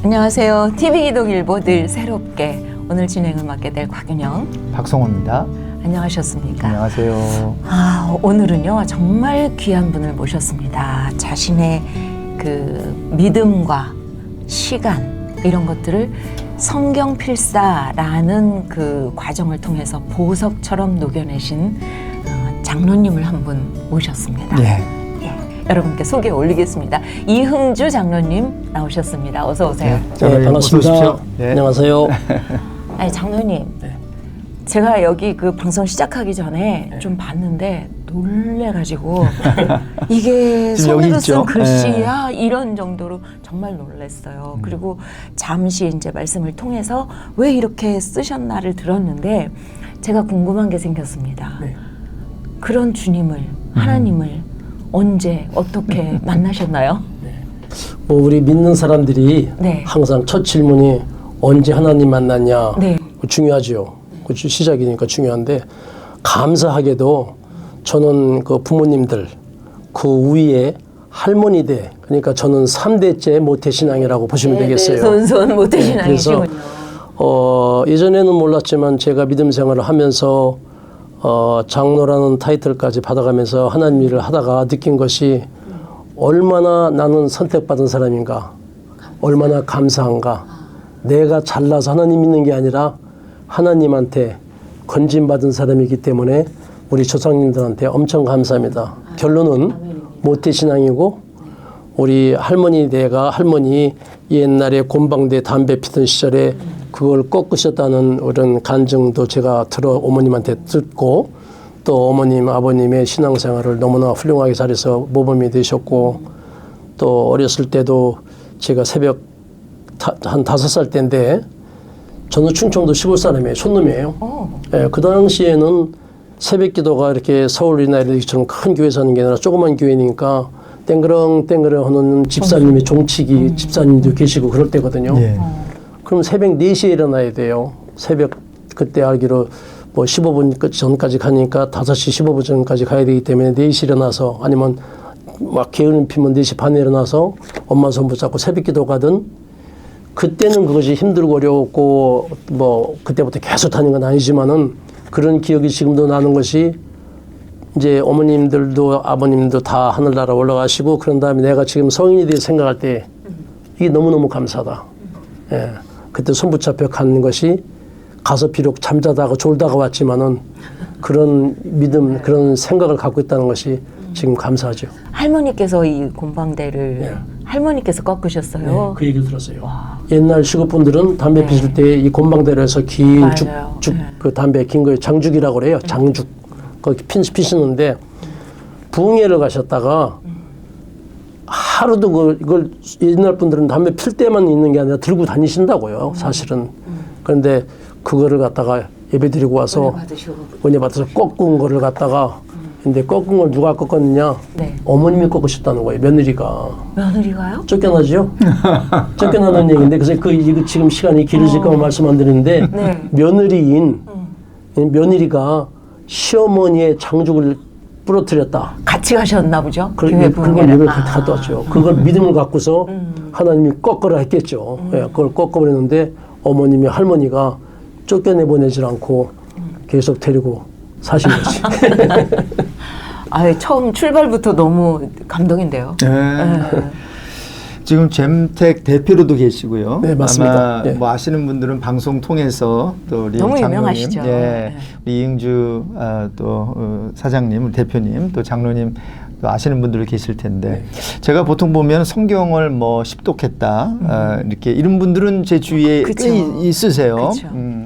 안녕하세요. TV기독일보 늘 새롭게 오늘 진행을 맡게 될 곽윤영, 박성호입니다. 안녕하셨습니까? 안녕하세요. 오늘은요 정말 귀한 분을 모셨습니다. 자신의 그 믿음과 시간 이런 것들을 성경 필사라는 그 과정을 통해서 보석처럼 녹여내신 장로님을 한 분 모셨습니다. 여러분께 소개 올리겠습니다. 이흥주 장로님 나오셨습니다. 어서 오세요. 네, 반갑습니다. 네. 안녕하세요. 아니 장로님, 제가 여기 그 방송 시작하기 전에 좀 봤는데 놀래가지고 이게 손으로 쓴 글씨야 이런 정도로 정말 놀랐어요. 그리고 잠시 이제 말씀을 통해서 왜 이렇게 쓰셨나를 들었는데 제가 궁금한 게 생겼습니다. 그런 주님을, 하나님을 언제 어떻게 만나셨나요? 우리 믿는 사람들이 항상 첫 질문이 언제 하나님 만났냐 중요하죠. 그 시작이니까 중요한데 감사하게도 저는 그 부모님들 그 위에 할머니대 그러니까 저는 3대째 모태신앙이라고 보시면 되겠어요. 손손 모태신앙이시군요. 그래서 예전에는 몰랐지만 제가 믿음 생활을 하면서 장로라는 타이틀까지 받아가면서 하나님 일을 하다가 느낀 것이 얼마나 나는 선택받은 사람인가, 얼마나 감사한가. 내가 잘나서 하나님 믿는 게 아니라 하나님한테 건진받은 사람이기 때문에 우리 조상님들한테 엄청 감사합니다. 결론은 모태신앙이고 우리 할머니 대가 할머니 옛날에 곤방대 담배 피던 시절에 그걸 꺾으셨다는 그런 간증도 제가 들어 어머님한테 듣고 또 어머님 아버님의 신앙생활을 너무나 훌륭하게 잘해서 모범이 되셨고 또 어렸을 때도 제가 새벽 한 5살 때인데 저는 충청도 시골 사람이에요. 촌놈이에요. 그 당시에는 새벽 기도가 이렇게 서울이나 이렇게처럼 큰 교회 사는 게 아니라 조그만 교회니까 땡그렁 하는 집사님이 종치기 집사님도 계시고 그럴 때거든요. 그럼 새벽 4시에 일어나야 돼요. 새벽 그때 알기로 뭐 15분 전까지 가니까 5시 15분 전까지 가야 되기 때문에 4시 일어나서 아니면 막 게으름 피면 4시 반에 일어나서 엄마 손 붙잡고 새벽 기도 가든 그때는 그것이 힘들고 어려웠고 뭐 그때부터 계속 다닌 건 아니지만은 그런 기억이 지금도 나는 것이 이제 어머님들도 아버님도 다 하늘나라 올라가시고 그런 다음에 내가 지금 성인이 돼 생각할 때 이게 너무너무 감사하다. 그때 손 붙잡혀 가는 것이 가서 비록 잠자다가 졸다가 왔지만은 그런 믿음, 그런 생각을 갖고 있다는 것이 지금 감사하죠. 할머니께서 이 곤방대를 할머니께서 꺾으셨어요. 그 얘기를 들었어요. 옛날 시골분들은 담배 피실 때 이 곤방대를 해서 긴 죽 그 담배 긴 거에 장죽이라고 그래요. 장죽. 거기 피시는데 부흥회를 가셨다가 하루도 그걸 옛날 분들은 담배 필 때만 있는 게 아니라 들고 다니신다고요. 사실은. 그런데 그거를 갖다가 예배 드리고 와서 은혜 받아서 꺾은 거를 갖다가 근데 꺾은 걸 누가 꺾었느냐? 어머님이 꺾으셨다는 거예요. 며느리가. 며느리가요? 쫓겨나죠? 쫓겨나는 얘기인데 그래서 이거 지금 시간이 길어질까 봐 말씀 안 드리는데 며느리가 시어머니의 장죽을 부러뜨렸다. 같이 가셨나 보죠? 그걸 예배를 갔다 왔죠. 그걸 믿음을 갖고서 하나님이 꺾으라 했겠죠. 그걸 꺾어버렸는데 어머님이 할머니가 쫓겨내보내질 않고 계속 데리고 사신 거지. 처음 출발부터 너무 감동인데요. 지금 잼택 대표로도 계시고요. 네, 맞습니다. 아마 뭐 아시는 분들은 방송 통해서 또 우리 너무 장로님, 유명하시죠. 우리 이흥주 또 사장님, 대표님, 또 장로님 또 아시는 분들 계실 텐데 제가 보통 보면 성경을 뭐 십독했다 이렇게 이런 분들은 제 주위에 꽤 있으세요.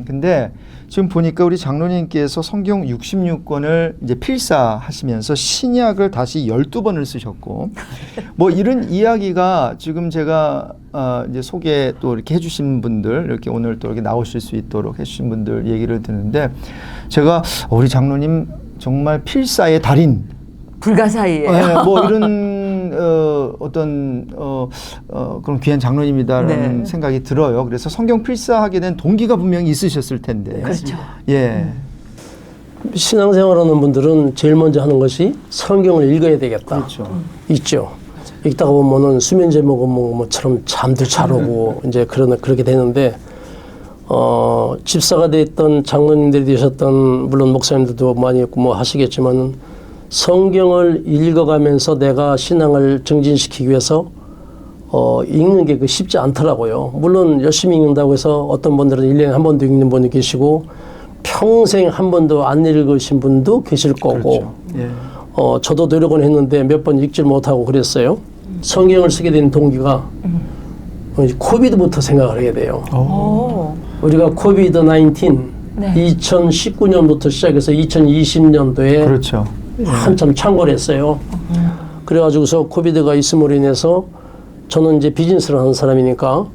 근데 지금 보니까 우리 장로님께서 성경 66권을 이제 필사하시면서 신약을 다시 12번을 쓰셨고 뭐 이런 이야기가 지금 제가 이제 소개 또 이렇게 해주신 분들 이렇게 오늘 또 이렇게 나오실 수 있도록 해주신 분들 얘기를 듣는데 제가 우리 장로님 정말 필사의 달인 불가사의예요. 뭐 이런 그런 귀한 장로님이다라는 생각이 들어요. 그래서 성경 필사하게 된 동기가 분명히 있으셨을 텐데. 그렇죠. 신앙생활하는 분들은 제일 먼저 하는 것이 성경을 읽어야 되겠다. 그렇죠. 있죠. 읽다가 보면은 수면 제목은 뭐처럼 잠도 잘 오고 이제 그렇게 되는데 집사가 됐던 장로님들이 되셨던 물론 목사님들도 많이 뭐 하시겠지만은 성경을 읽어가면서 내가 신앙을 증진시키기 위해서 읽는 게 쉽지 않더라고요. 물론 열심히 읽는다고 해서 어떤 분들은 1년에 한 번도 읽는 분이 계시고 평생 한 번도 안 읽으신 분도 계실 거고 그렇죠. 예. 저도 노력은 했는데 몇 번 읽질 못하고 그랬어요. 성경을 쓰게 된 동기가 코비드부터 생각을 하게 돼요. 우리가 코비드-19 네. 2019년부터 시작해서 2020년도에 그렇죠. 한참 창궐 했어요. 그래가지고서 코비드가 있음으로 인해서 저는 이제 비즈니스를 하는 사람이니까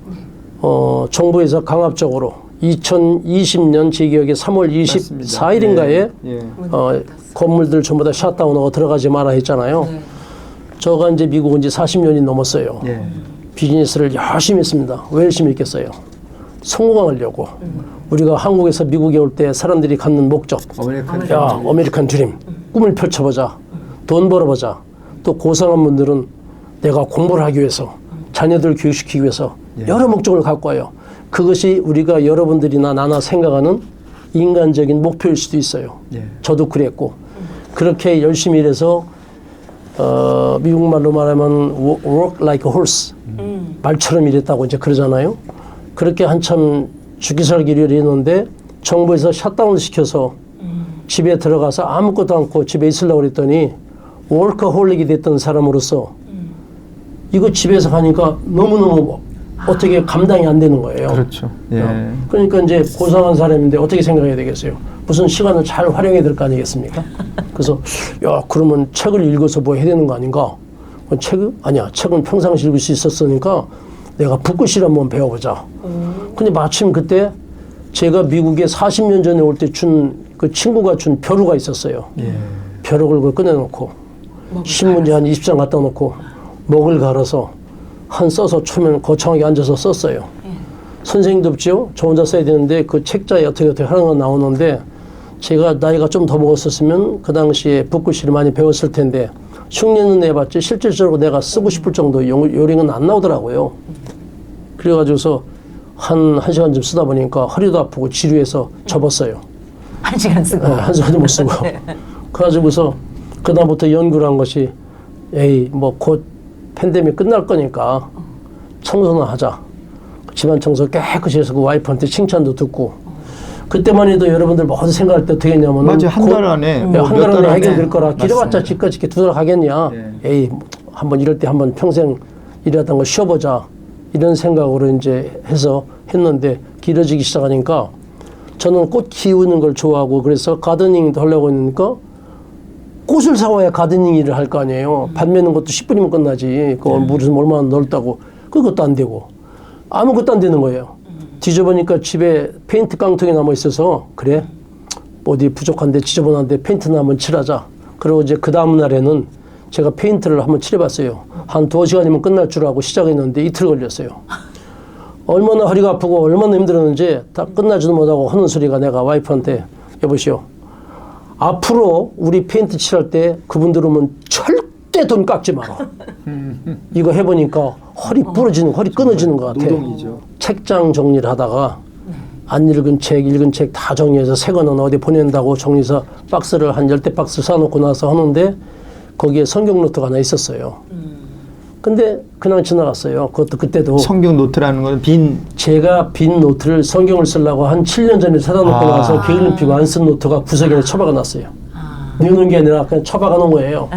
정부에서 강압적으로 2020년 제 기억에 3월 24일인가에 예. 건물들 전부 다 샷다운하고 들어가지 마라 했잖아요. 네. 저가 이제 미국 온 지 40년이 넘었어요. 예. 비즈니스를 열심히 했습니다. 왜 열심히 했겠어요? 성공하려고. 우리가 한국에서 미국에 올 때 사람들이 갖는 목적. 아메리칸 드림. 꿈을 펼쳐보자. 돈 벌어보자. 또 고상한 분들은 내가 공부를 하기 위해서, 자녀들 교육시키기 위해서 여러 목적을 갖고 와요. 그것이 우리가 여러분들이나 나나 생각하는 인간적인 목표일 수도 있어요. 예. 저도 그랬고. 그렇게 열심히 일해서 미국말로 말하면 work like a horse. 말처럼 일했다고 이제 그러잖아요. 그렇게 한참 주기살기를 했는데 정부에서 샷다운 시켜서 집에 들어가서 아무것도 않고 집에 있으려고 그랬더니 워커홀릭이 됐던 사람으로서 이거 집에서 하니까 너무너무 어떻게 감당이 안 되는 거예요. 그렇죠. 예. 그러니까 이제 고상한 사람인데 어떻게 생각해야 되겠어요? 무슨 시간을 잘 활용해야 될 거 아니겠습니까? 그래서 야 그러면 책을 읽어서 뭐 해야 되는 거 아닌가? 책은? 아니야. 책은 평상시 읽을 수 있었으니까 내가 붓글씨를 한번 배워보자. 근데 마침 그때 제가 미국에 40년 전에 올 때 그 친구가 준 벼루가 있었어요. 예. 벼룩을 그걸 꺼내놓고 신문지 한 20장 갖다 놓고 먹을 갈아서 한 써서 초면 거창하게 앉아서 썼어요. 선생님도 없죠? 저 혼자 써야 되는데 그 책자에 어떻게 하는 건 나오는데 제가 나이가 좀 더 먹었었으면 그 당시에 붓글씨를 많이 배웠을 텐데 흉내는 내봤지 실질적으로 내가 쓰고 싶을 정도 요령은 안 나오더라고요. 그래가지고서 한 시간쯤 쓰다 보니까 허리도 아프고 지루해서 접었어요. 1시간 쓰고. 네, 1시간도 못 쓰고. 그래가지고서 그다음부터 연구를 한 것이 에이 뭐 곧 팬데믹 끝날 거니까 청소나 하자. 집안 청소 깨끗이 해서 그 와이프한테 칭찬도 듣고 그때만 해도 여러분들 모두 생각할 때 어떻게 했냐면 맞아요. 한 달 안에 한 달 안에 해결될 거라 길어봤자 집까지 이렇게 2달 하겠냐. 네. 에이 한번 이럴 때 한번 평생 일하던 거 쉬어보자 이런 생각으로 이제 해서 했는데 길어지기 시작하니까 저는 꽃 키우는 걸 좋아하고 그래서 가드닝도 하려고 했으니까 꽃을 사와야 가드닝 일을 할 거 아니에요. 밭 매는 것도 10분이면 끝나지. 그거 무슨 얼마나 넓다고. 그것도 안 되고. 아무것도 안 되는 거예요. 뒤져보니까 집에 페인트 깡통이 남아 있어서 그래 어디 부족한데 지저분한데 페인트나 한번 칠하자. 그리고 이제 그 다음 날에는 제가 페인트를 한번 칠해봤어요. 한 2시간이면 끝날 줄 알고 시작했는데 이틀 걸렸어요. 얼마나 허리가 아프고 얼마나 힘들었는지 다 끝나지도 못하고 하는 소리가 내가 와이프한테 여보시오. 앞으로 우리 페인트 칠할 때 그분들 오면 절대 돈 깎지 마라. 이거 해보니까 허리 부러지는, 허리 끊어지는 것 같아. 노동이죠. 책장 정리를 하다가 안 읽은 책 다 정리해서 새 거는 어디 보낸다고 정리해서 박스를 한 10대 박스 사놓고 나서 하는데 거기에 성경 노트가 하나 있었어요. 근데 그냥 지나갔어요. 그것도 그때도. 성경 노트라는 건 제가 빈 노트를 성경을 쓰려고 한 7년 전에 사다 놓고 나서 게을름 피고 안 쓴 노트가 구석에 처박아 놨어요. 내놓은 게 아니라 그냥 처박아 놓은 거예요.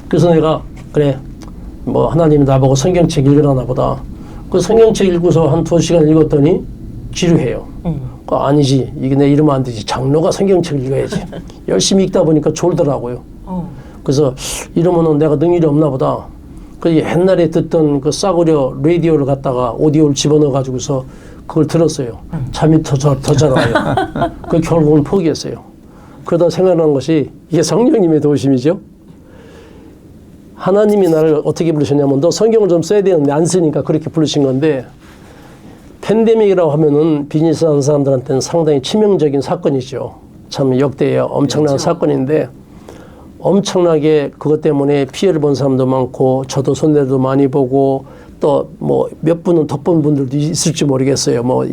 그래서 내가 그래 뭐 하나님이 나보고 성경책 읽으라나 보다. 그 성경책 읽고서 한 2시간 읽었더니 지루해요. 아니지 이게 내 이러면 안 되지. 장로가 성경책을 읽어야지. 열심히 읽다 보니까 졸더라고요. 그래서 이러면은 내가 능력이 없나 보다. 그 옛날에 듣던 그 싸구려 라디오를 갖다가 오디오를 집어넣어 가지고서 그걸 들었어요. 잠이 더 잘 와요. 그 결국은 포기했어요. 그러다 생각난 것이 이게 성령님의 도우심이죠. 하나님이 나를 어떻게 부르셨냐면 너 성경을 좀 써야 되는데 안 쓰니까 그렇게 부르신 건데 팬데믹이라고 하면은 비즈니스 하는 사람들한테는 상당히 치명적인 사건이죠. 참 역대의 엄청난 사건인데 엄청나게 그것 때문에 피해를 본 사람도 많고 저도 손해도 많이 보고 또 뭐 몇 분은 덧본 분들도 있을지 모르겠어요. 뭐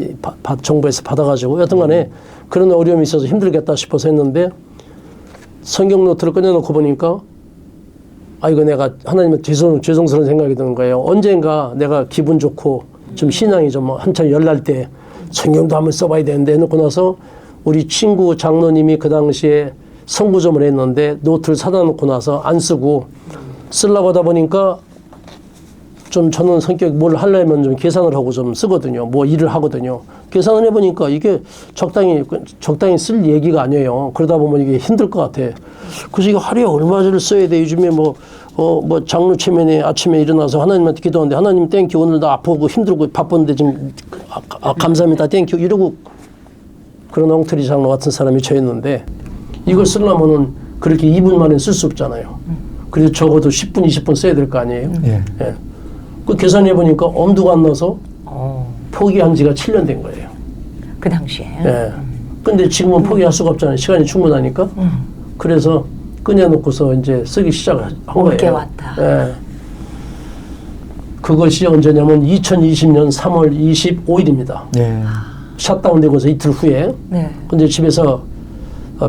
정부에서 받아가지고 여튼간에 그런 어려움이 있어서 힘들겠다 싶어서 했는데 성경 노트를 꺼내놓고 보니까 이거 내가 하나님의 죄송스러운 생각이 드는 거예요. 언젠가 내가 기분 좋고 좀 신앙이 좀 한참 열날 때 성경도 한번 써봐야 되는데 해놓고 나서 우리 친구 장로님이 그 당시에 선구점을 했는데 노트를 사다 놓고 나서 안 쓰고 쓰려고 하다 보니까 좀 저는 성격 뭘 하려면 좀 계산을 하고 좀 쓰거든요. 뭐 일을 하거든요. 계산을 해보니까 이게 적당히 쓸 얘기가 아니에요. 그러다 보면 이게 힘들 것 같아. 그래서 이거 하루에 얼마를 써야 돼. 요즘에 뭐 장로 체면에 아침에 일어나서 하나님한테 기도하는데 하나님 땡큐 오늘 나 아프고 힘들고 바쁜데 지금 감사합니다 땡큐 이러고 그런 엉터리 장로 같은 사람이 저였는데 이걸 쓰려면은 그렇게 2분 만에 쓸 수 없잖아요. 그래서 적어도 10분, 20분 써야 될 거 아니에요. 예. 그 계산해 보니까 엄두가 안 나서 포기한 지가 7년 된 거예요. 그 당시에. 예. 근데 지금은 포기할 수가 없잖아요. 시간이 충분하니까. 그래서 꺼내놓고서 이제 쓰기 시작한 거예요. 올게 왔다. 예. 그것이 언제냐면 2020년 3월 25일입니다. 네. 샷다운되고서 이틀 후에. 네. 근데 집에서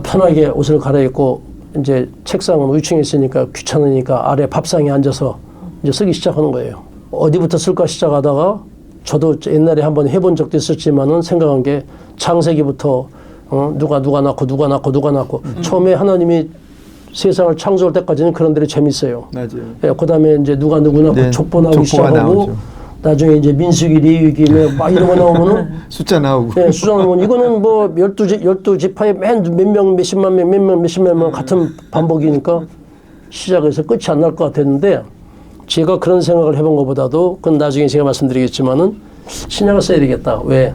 편하게 옷을 갈아입고 이제 책상은 위층에 있으니까 귀찮으니까 아래 밥상에 앉아서 이제 쓰기 시작하는 거예요. 어디부터 쓸까 시작하다가 저도 옛날에 한번 해본 적도 있었지만은 생각한 게 창세기부터 누가 낳고 처음에 하나님이 세상을 창조할 때까지는 그런 데로 재밌어요. 맞아요. 예, 그다음에 이제 누가 낳고 네, 족보 나오기 시작하고 나오죠. 나중에 이제 민수기 레위기 막 이런 거 나오면은 숫자 나오고. 예, 숫자 나오면 이거는 뭐 12지파에 맨 몇 명 몇십만 명 몇 명 몇십만 명 같은 반복이니까 시작해서 끝이 안 날 것 같았는데 제가 그런 생각을 해본 것보다도 그건 나중에 제가 말씀드리겠지만은 신약을 써야 되겠다. 왜?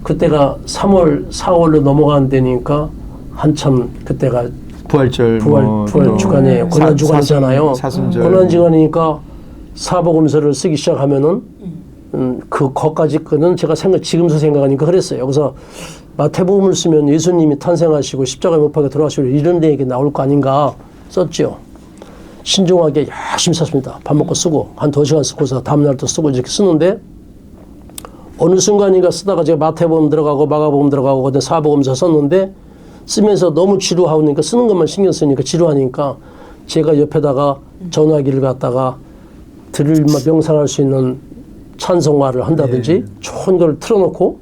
그때가 3월, 4월로 넘어가는 데니까 한참 그때가 부활절 부활 주간이에요. 고난 주간이잖아요. 사순절. 고난 주간이니까 사복음서를 쓰기 시작하면은 거까지 거는 제가 지금서 생각하니까 그랬어요. 그래서 마태복음을 쓰면 예수님이 탄생하시고 십자가에 못 박혀 돌아가시고 이런 데 얘기 나올 거 아닌가 썼죠. 신중하게 열심히 썼습니다. 밥 먹고 쓰고 한 2시간 쓰고서 다음날 또 쓰고 이렇게 쓰는데 어느 순간인가 쓰다가 제가 마태복음 들어가고 마가복음 들어가고 그다음에 사복음서 썼는데 쓰면서 너무 지루하니까 쓰는 것만 신경 쓰니까 지루하니까 제가 옆에다가 전화기를 갖다가 들을 명상할 수 있는 찬송가를 한다든지 좋은 걸 틀어놓고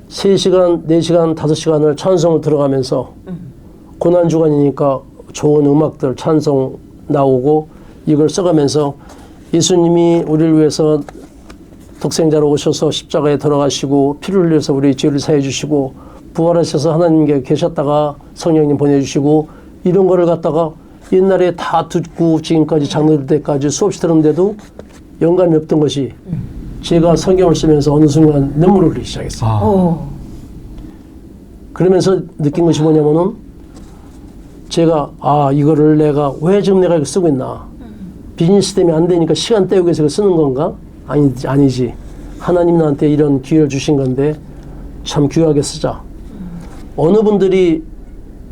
3시간, 4시간, 5시간을 찬송을 들어가면서 고난주간이니까 좋은 음악들 찬송 나오고 이걸 써가면서 예수님이 우리를 위해서 독생자로 오셔서 십자가에 돌아가시고 피를 흘려서 우리 죄를 사해 주시고 부활하셔서 하나님께 계셨다가 성령님 보내주시고 이런 거를 갖다가 옛날에 다 듣고 지금까지 장로들 때까지 수없이 들었는데도 영감이 없던 것이 제가 성경을 쓰면서 어느 순간 눈물을 흘리기 시작했어요. 그러면서 느낀 것이 뭐냐면은 제가 이거를 내가 왜 지금 내가 이거 쓰고 있나? 비즈니스 때문에 안 되니까 시간 때우기 위해서 쓰는 건가? 아니지. 하나님 나한테 이런 기회를 주신 건데 참 귀하게 쓰자. 어느 분들이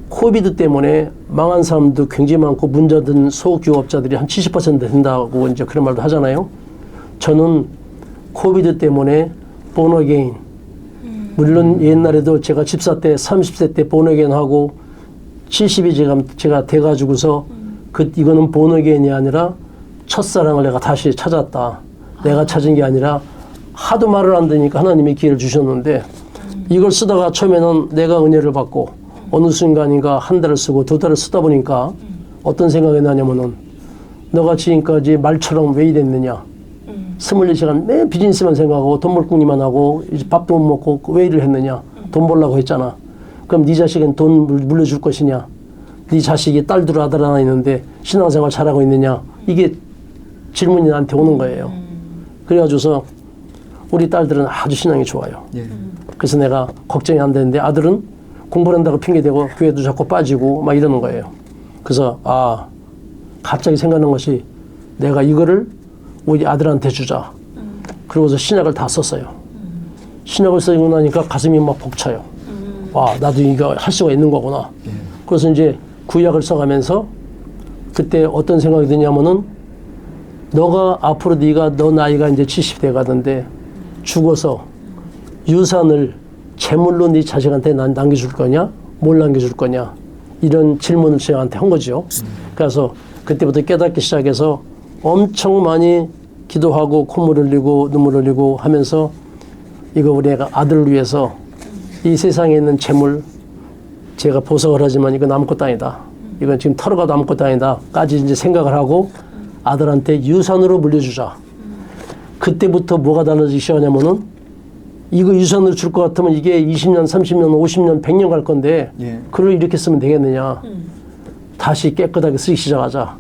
코비드 때문에 망한 사람도 굉장히 많고 문제된 소규업자들이 한 70% 된다고 이제 그런 말도 하잖아요. 저는 코비드 때문에 born again. 물론 옛날에도 제가 집사 때 30세 때 born again 하고 70이 제가 돼가지고서 이거는 born again이 아니라 첫사랑을 내가 다시 찾았다. 내가 찾은 게 아니라 하도 말을 안 듣니까 하나님이 기회를 주셨는데 이걸 쓰다가 처음에는 내가 은혜를 받고 어느 순간인가 한 달을 쓰고 2달을 쓰다 보니까 어떤 생각이 나냐면은 너가 지금까지 말처럼 왜 이랬느냐. 24시간 매일 비즈니스만 생각하고 돈 벌궁리만 하고 이제 밥도 못 먹고 왜 일을 했느냐. 돈 벌라고 했잖아. 그럼 네 자식은 돈 물려줄 것이냐. 네 자식이 딸들 아들 하나 있는데 신앙생활 잘하고 있느냐. 이게 질문이 나한테 오는 거예요. 그래가지고서 우리 딸들은 아주 신앙이 좋아요. 그래서 내가 걱정이 안 되는데 아들은 공부를 한다고 핑계대고 교회도 자꾸 빠지고 막 이러는 거예요. 그래서 갑자기 생각난 것이 내가 이거를 우리 아들한테 주자. 그러고서 신약을 다 썼어요. 신약을 쓰고 나니까 가슴이 막 벅차요. 나도 이거 할 수가 있는 거구나. 그래서 이제 구약을 써가면서 그때 어떤 생각이 드냐면은 너가 앞으로 너 나이가 이제 70대 가던데 죽어서 유산을 제물로 네 자식한테 남겨줄 거냐? 뭘 남겨줄 거냐? 이런 질문을 저한테 한 거죠. 그래서 그때부터 깨닫기 시작해서 엄청 많이 기도하고 콧물 흘리고 눈물 흘리고 하면서 이거 우리 애가 아들을 위해서 이 세상에 있는 재물 제가 보석을 하지만 이건 아무것도 아니다. 이건 지금 털어가도 아무것도 아니다.까지 이제 생각을 하고 아들한테 유산으로 물려주자. 그때부터 뭐가 달라지기 시작하냐면은 이거 유산으로 줄 것 같으면 이게 20년, 30년, 50년, 100년 갈 건데 그걸 이렇게 쓰면 되겠느냐. 다시 깨끗하게 쓰기 시작하자.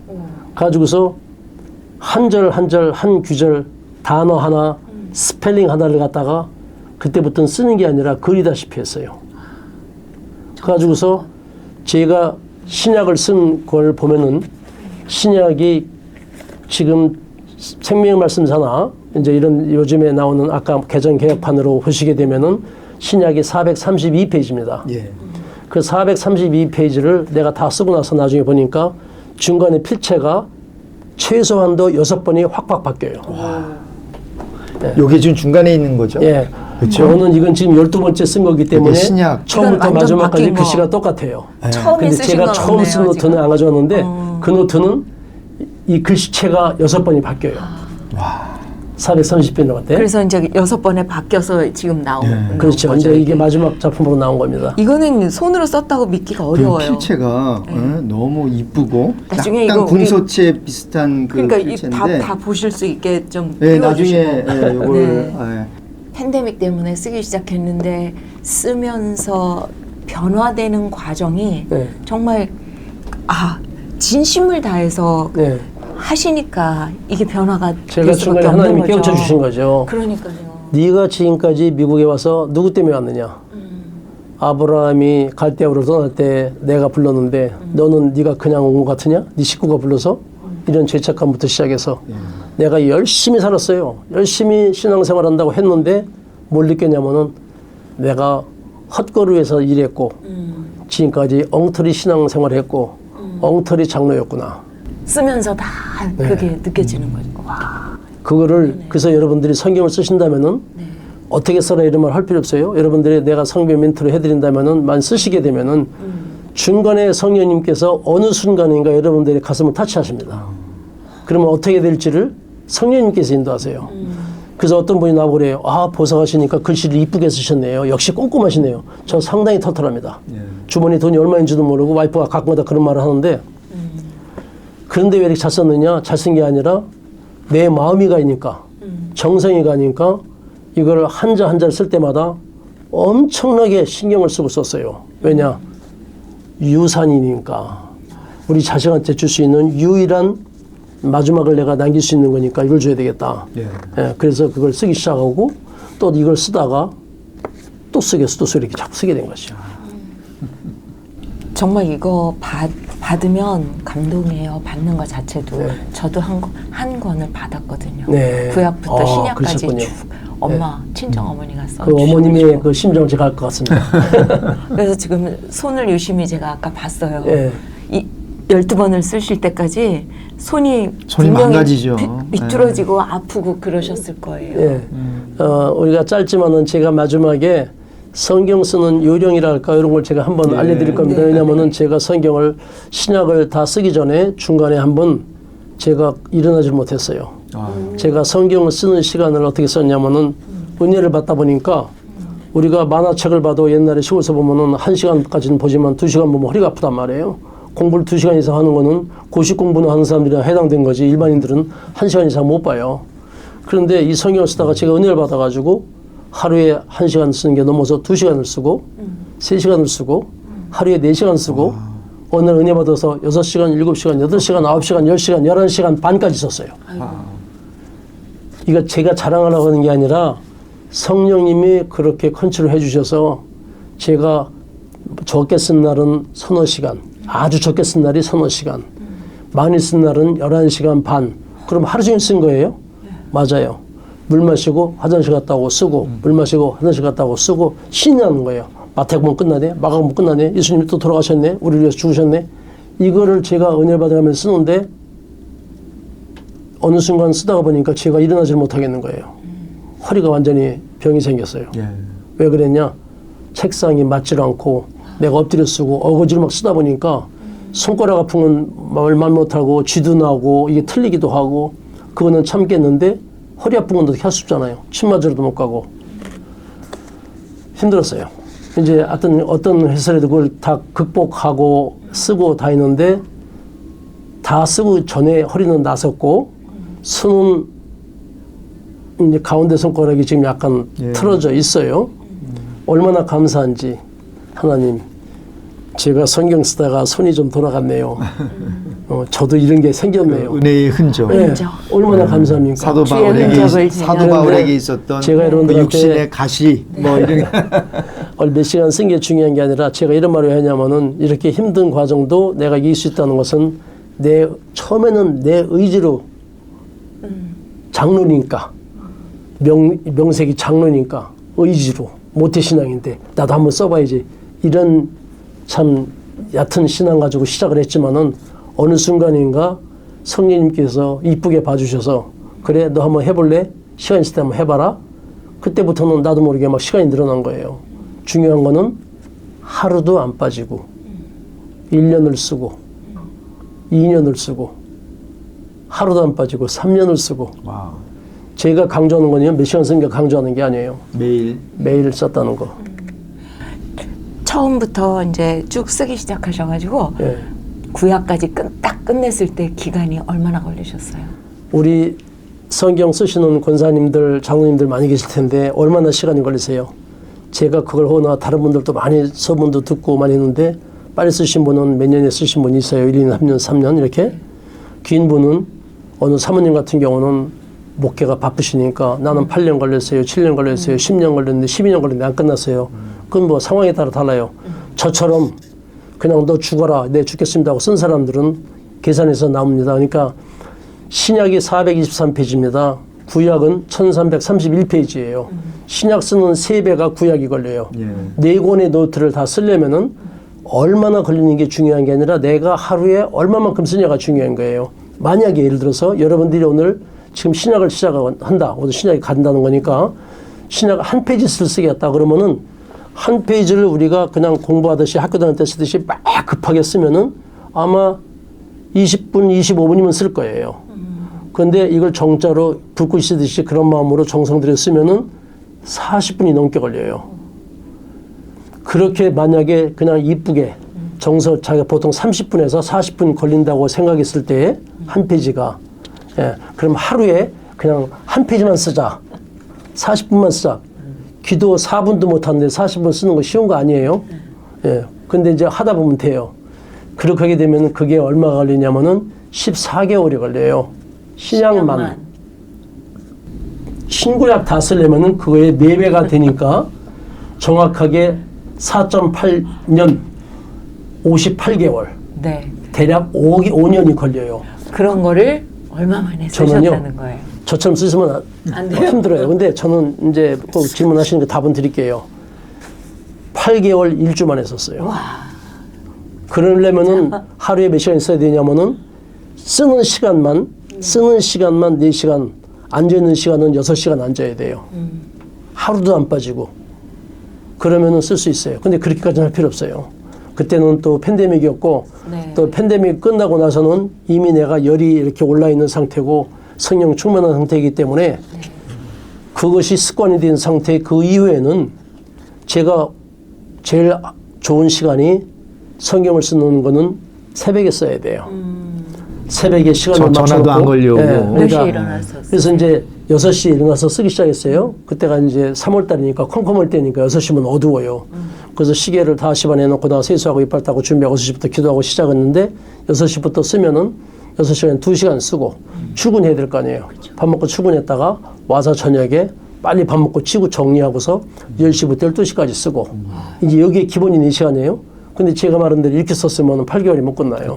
가지고서 한 절 한 절, 한 규절, 단어 하나, 스펠링 하나를 갖다가 그때부터는 쓰는 게 아니라 그리다시피 했어요. 가지고서 제가 신약을 쓴 걸 보면은 신약이 지금 생명의 말씀사나 이제 이런 요즘에 나오는 아까 개정 개혁판으로 보시게 되면은 신약이 432페이지입니다. 예. 그 432페이지를 내가 다 쓰고 나서 나중에 보니까 중간에 필체가 최소한도 6번이 확확 바뀌어요. 네. 요게 지금 중간에 있는 거죠? 예. 그렇죠. 저는 이건 지금 12번째 쓴 거기 때문에 신약. 처음부터 이건 완전 마지막까지 바뀐 거. 글씨가 똑같아요. 처음에 근데 쓰신 제가 건 처음 없네요, 쓴 노트는 지금. 안 가져왔는데 그 노트는 이 글씨체가 6번이 바뀌어요. 와. 430편 같아. 그래서 이제 6번에 바뀌어서 지금 나온 그렇죠. 거죠, 이제 이게 마지막 작품으로 나온 겁니다. 이거는 손으로 썼다고 믿기가 어려워요. 필체가 너무 이쁘고 나중에 약간 이거 우리- 궁서체 비슷한 그 그러니까 필체인데 다 보실 수 있게 좀 네, 띄워주시고. 나중에 이걸 네. 팬데믹 때문에 쓰기 시작했는데 쓰면서 변화되는 과정이 네. 정말 진심을 다해서 네. 하시니까 이게 변화가 제가 될 수밖에 중간에 없는 하나님이 거죠. 깨우쳐 주신 거죠. 그러니까요. 네가 지금까지 미국에 와서 누구 때문에 왔느냐? 아브라함이 갈대아우로 떠날 때 내가 불렀는데 너는 네가 그냥 온 것 같으냐? 네 식구가 불러서 이런 죄책감부터 시작해서 내가 열심히 살았어요. 열심히 신앙생활한다고 했는데 뭘 느꼈냐면은 내가 헛거루에서 일했고 지금까지 엉터리 신앙생활을 했고 엉터리 장로였구나. 쓰면서 다 네. 그게 느껴지는 거죠. 와. 그거를 그래서 여러분들이 성경을 쓰신다면은 어떻게 써라 이런 말 할 필요 없어요. 여러분들이 내가 성경 멘트를 해드린다면은 만 쓰시게 되면은 중간에 성령님께서 어느 순간인가 여러분들의 가슴을 타치하십니다. 그러면 어떻게 될지를 성령님께서 인도하세요. 그래서 어떤 분이 나보고 그래요. 보석하시니까 글씨를 이쁘게 쓰셨네요. 역시 꼼꼼하시네요. 저 상당히 털털합니다. 주머니 돈이 얼마인지도 모르고 와이프가 가끔가다 그런 말을 하는데 그런데 왜 이렇게 잘 썼느냐? 잘 쓴 게 아니라 내 마음이 가니까 정성이 가니까 이걸 한자 한자를 쓸 때마다 엄청나게 신경을 쓰고 썼어요. 왜냐? 유산이니까 우리 자식한테 줄 수 있는 유일한 마지막을 내가 남길 수 있는 거니까 이걸 줘야 되겠다. 예, 그래서 그걸 쓰기 시작하고 또 이걸 쓰다가 또 쓰겠어 또 이렇게 자꾸 쓰게 된 것이죠. 정말 이거 받으면 감동이에요. 받는 것 자체도. 네. 저도 한 권을 받았거든요. 네. 구약부터 신약까지 그러셨군요. 쭉 엄마, 친정 어머니가 그 써주셔가지고. 어머님의 그 심정 제가 알 것 같습니다. 그래서 지금 손을 유심히 제가 아까 봤어요. 예. 12번을 쓰실 때까지 손이 손이 분명히 망가지죠. 비뚤어지고 아프고 그러셨을 거예요. 예. 우리가 짧지만은 제가 마지막에 성경 쓰는 요령이랄까 이런 걸 제가 한번 알려드릴 겁니다. 왜냐면은 제가 성경을 신약을 다 쓰기 전에 중간에 한번 제가 일어나질 못했어요. 제가 성경을 쓰는 시간을 어떻게 썼냐면은 은혜를 받다 보니까 우리가 만화책을 봐도 옛날에 시골에서 보면은 1시간까지는 보지만 2시간 보면 허리가 아프단 말이에요. 공부를 2시간 이상 하는 거는 고시 공부는 하는 사람들이랑 해당된 거지 일반인들은 1시간 이상 못 봐요. 그런데 이 성경을 쓰다가 제가 은혜를 받아가지고 하루에 1시간 쓰는 게 넘어서 2시간을 쓰고 3시간을 쓰고 하루에 4시간 쓰고 어느 날 은혜 받아서 6시간, 7시간, 8시간, 9시간, 10시간, 11시간 반까지 썼어요. 이거 제가 자랑하려고 하는 게 아니라 성령님이 그렇게 컨트롤 해주셔서 제가 적게 쓴 날은 서너 시간, 아주 적게 쓴 날이 서너 시간, 많이 쓴 날은 11시간 반. 그럼 하루 종일 쓴 거예요? 맞아요. 물 마시고 화장실 갔다 오고 쓰고 물 마시고 화장실 갔다 오고 쓰고 신이 나는 거예요. 마태복음 끝나네? 마가복음 끝나네? 예수님이 또 돌아가셨네? 우리를 위해서 죽으셨네? 이거를 제가 은혜를 받아가면서 쓰는데 어느 순간 쓰다가 보니까 제가 일어나질 못하겠는 거예요. 허리가 완전히 병이 생겼어요. 예. 왜 그랬냐? 책상이 맞질 않고 내가 엎드려 쓰고 어거지로 막 쓰다 보니까 손가락 아픈 건 말 못하고 쥐도 나고 이게 틀리기도 하고 그거는 참겠는데 허리 아픈 건 어떻게 할 수 없잖아요. 침 맞으러도 못 가고 힘들었어요. 이제 어떤 회사라도 그걸 다 극복하고 쓰고 다니는데 다 쓰고 전에 허리는 나섰고 손은 이제 가운데 손가락이 지금 약간 틀어져 있어요. 얼마나 감사한지 하나님 제가 성경 쓰다가 손이 좀 돌아갔네요. 저도 이런 게 생겼네요. 그 은혜의 흔적. 네, 얼마나 감사합니까? 사도 바울에게 있었던 제가 그 육신의 가시 뭐 이런 몇 시간 쓴 게 중요한 게 아니라 제가 이런 말을 하냐면은 이렇게 힘든 과정도 내가 이길 수 있다는 것은 처음에는 내 의지로 장로니까 명색이 장로니까 의지로 모태신앙인데 나도 한번 써봐야지 이런 참 얕은 신앙 가지고 시작을 했지만은 어느 순간인가 성령님께서 이쁘게 봐주셔서 그래 너 한번 해볼래? 시간 있을 때 한번 해봐라. 그때부터는 나도 모르게 막 시간이 늘어난 거예요. 중요한 거는 하루도 안 빠지고 1년을 쓰고 2년을 쓰고 하루도 안 빠지고 3년을 쓰고 와우. 제가 강조하는 거는 몇 시간 쓴 게 강조하는 게 아니에요. 매일 썼다는 거. 처음부터 이제 쭉 쓰기 시작하셔가지고 예. 구약까지 딱 끝냈을 때 기간이 얼마나 걸리셨어요? 우리 성경 쓰시는 권사님들, 장로님들 많이 계실 텐데 얼마나 시간이 걸리세요? 제가 그걸 하나 다른 분들도 많이 서문도 듣고 많이 했는데 빨리 쓰신 분은 몇 년에 쓰신 분이 있어요. 1년, 3년, 3년 이렇게. 긴 분은 어느 사모님 같은 경우는 목회가 바쁘시니까 나는 8년 걸렸어요. 7년 걸렸어요. 10년 걸렸는데 12년 걸렸는데 안 끝났어요. 그건 뭐 상황에 따라 달라요. 저처럼 그냥 너 죽어라. 내 죽겠습니다 하고 쓴 사람들은 계산해서 나옵니다. 그러니까 신약이 423페이지입니다. 구약은 1331페이지예요. 신약 쓰는 3배가 구약이 걸려요. 네 권의 노트를 다 쓰려면은 얼마나 걸리는 게 중요한 게 아니라 내가 하루에 얼마만큼 쓰냐가 중요한 거예요. 만약에 예를 들어서 여러분들이 오늘 지금 신약을 시작한다. 오늘 신약이 간다는 거니까 신약 한 페이지를 쓰겠다 그러면은 한 페이지를 우리가 그냥 공부하듯이 학교 다닐 때 쓰듯이 막 급하게 쓰면은 아마 20분, 25분이면 쓸 거예요. 그런데 이걸 정자로 붓고 쓰듯이 그런 마음으로 정성 들여 쓰면은 40분이 넘게 걸려요. 그렇게 만약에 그냥 이쁘게 자기가 보통 30분에서 40분 걸린다고 생각했을 때 한 페이지가 그럼 하루에 그냥 한 페이지만 쓰자. 40분만 쓰자. 기도 4분도 못 하는데 40분 쓰는 거 쉬운 거 아니에요? 근데 이제 하다 보면 돼요. 그렇게 하게 되면 그게 얼마가 걸리냐면은 14개월이 걸려요. 신약만. 신구약 다 쓰려면은 그거의 4배가 되니까 정확하게 4.8년 58개월. 네. 대략 5년이 걸려요. 그런 거를 얼마 만에 쓰셨다는 거예요? 저처럼 쓰시면 안 돼요? 힘들어요. 근데 저는 이제 꼭 질문하시는 거 답은 드릴게요. 8개월 1주 만에 썼어요. 와. 그러려면은 하루에 몇 시간 있어야 되냐면은 쓰는 시간만 4시간, 앉아있는 시간은 6시간 앉아야 돼요. 하루도 안 빠지고. 그러면은 쓸 수 있어요. 근데 그렇게까지는 할 필요 없어요. 그때는 또 팬데믹이었고 또 팬데믹 끝나고 나서는 이미 내가 열이 이렇게 올라있는 상태고 성령 충만한 상태이기 때문에 그것이 습관이 된 상태 그 이후에는 제가 제일 좋은 시간이 성경을 쓰는 거는 새벽에 써야 돼요. 새벽에 시간을 맞춰놓고 전화도 안 걸려오고. 몇 시에 일어나서 그래서 이제 6시에 일어나서 쓰기 시작했어요. 그때가 이제 3월달이니까 컴컴할 때니까 6시면 어두워요. 그래서 시계를 5시 반에 해놓고 나 세수하고 이빨 닦고 준비하고 6시부터 기도하고 시작했는데 6시부터 쓰면은 6시간 2시간 쓰고 출근해야 될 거 아니에요. 밥 먹고 출근했다가 와서 저녁에 빨리 밥 먹고 치고 정리하고서 10시부터 12시까지 쓰고 이제 여기에 기본이 4시간이에요. 근데 제가 말한 대로 이렇게 썼으면 8개월이 못 끝나요.